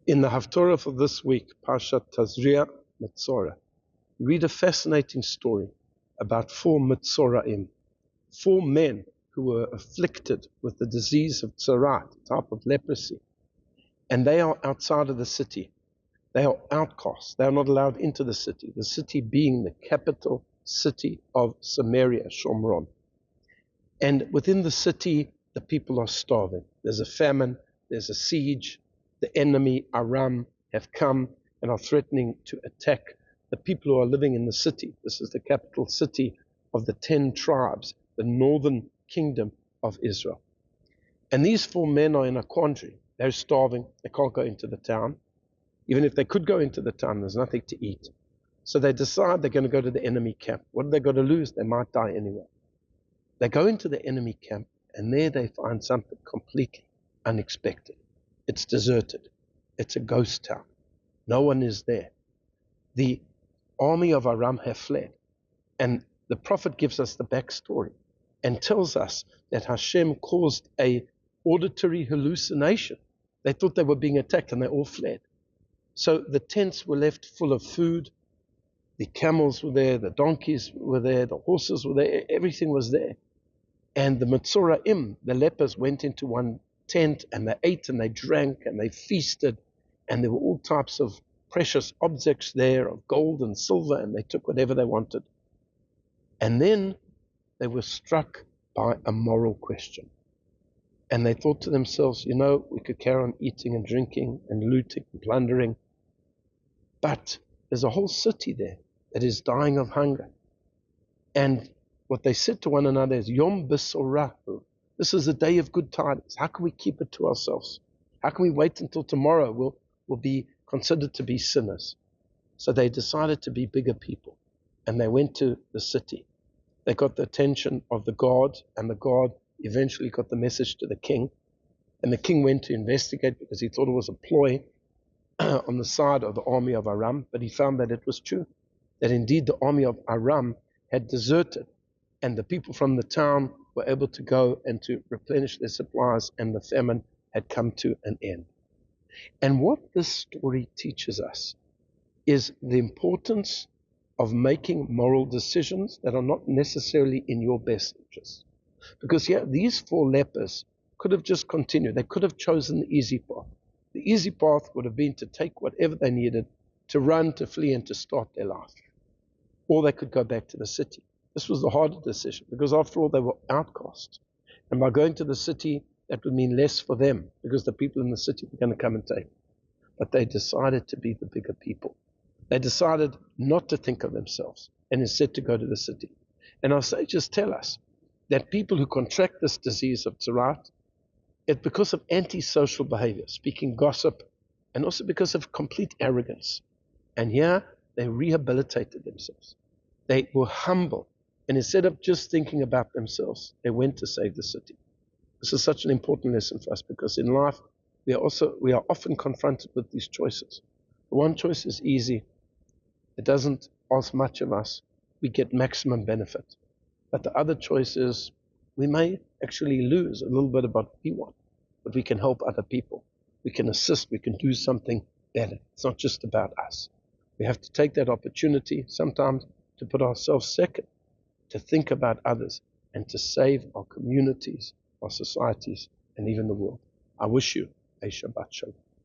In the Haftorah for this week, Parshat Tazria-Metzora, we read a fascinating story about 4 Metzoraim, 4 men who were afflicted with the disease of Tzara, a type of leprosy. And they are outside of the city. They are outcasts. They are not allowed into the city being the capital city of Samaria, Shomron. And within the city, the people are starving. There's a famine, there's a siege. The enemy, Aram, have come and are threatening to attack the people who are living in the city. This is the capital city of the 10 tribes, the northern kingdom of Israel. And these 4 men are in a quandary. They're starving. They can't go into the town. Even if they could go into the town, there's nothing to eat. So they decide they're going to go to the enemy camp. What have they got to lose? They might die anyway. They go into the enemy camp, and there they find something completely unexpected. It's deserted. It's a ghost town. No one is there. The army of Aram have fled. And the prophet gives us the backstory and tells us that Hashem caused a auditory hallucination. They thought they were being attacked, and they all fled. So the tents were left full of food. The camels were there, the donkeys were there, the horses were there, everything was there. And the Metzoraim, the lepers, went into one tent, and they ate and they drank and they feasted, and there were all types of precious objects there of gold and silver, and they took whatever they wanted. And then they were struck by a moral question. And they thought to themselves, we could carry on eating and drinking and looting and plundering, but there's a whole city there that is dying of hunger. And what they said to one another is, Yom Besorahu. This is a day of good tidings. How can we keep it to ourselves? How can we wait until tomorrow we'll be considered to be sinners? So they decided to be bigger people, and they went to the city. They got the attention of the guard, and the guard eventually got the message to the king. And the king went to investigate because he thought it was a ploy on the side of the army of Aram, but he found that it was true, that indeed the army of Aram had deserted, and the people from the town were able to go and to replenish their supplies, and the famine had come to an end. And what this story teaches us is the importance of making moral decisions that are not necessarily in your best interest. Because these 4 lepers could have just continued. They could have chosen the easy path. The easy path would have been to take whatever they needed, to run, to flee, and to start their life. Or they could go back to the city. This was the harder decision, because after all, they were outcasts. And by going to the city, that would mean less for them, because the people in the city were going to come and take them. But they decided to be the bigger people. They decided not to think of themselves, and instead to go to the city. And our sages tell us that people who contract this disease of Tzaraat, it's because of antisocial behavior, speaking gossip, and also because of complete arrogance. And here, they rehabilitated themselves. They were humble. And instead of just thinking about themselves, they went to save the city. This is such an important lesson for us, because in life, we are often confronted with these choices. The one choice is easy. It doesn't ask much of us. We get maximum benefit. But the other choice is, we may actually lose a little bit about what we want, but we can help other people. We can assist. We can do something better. It's not just about us. We have to take that opportunity sometimes to put ourselves second, to think about others, and to save our communities, our societies, and even the world. I wish you a Shabbat Shalom.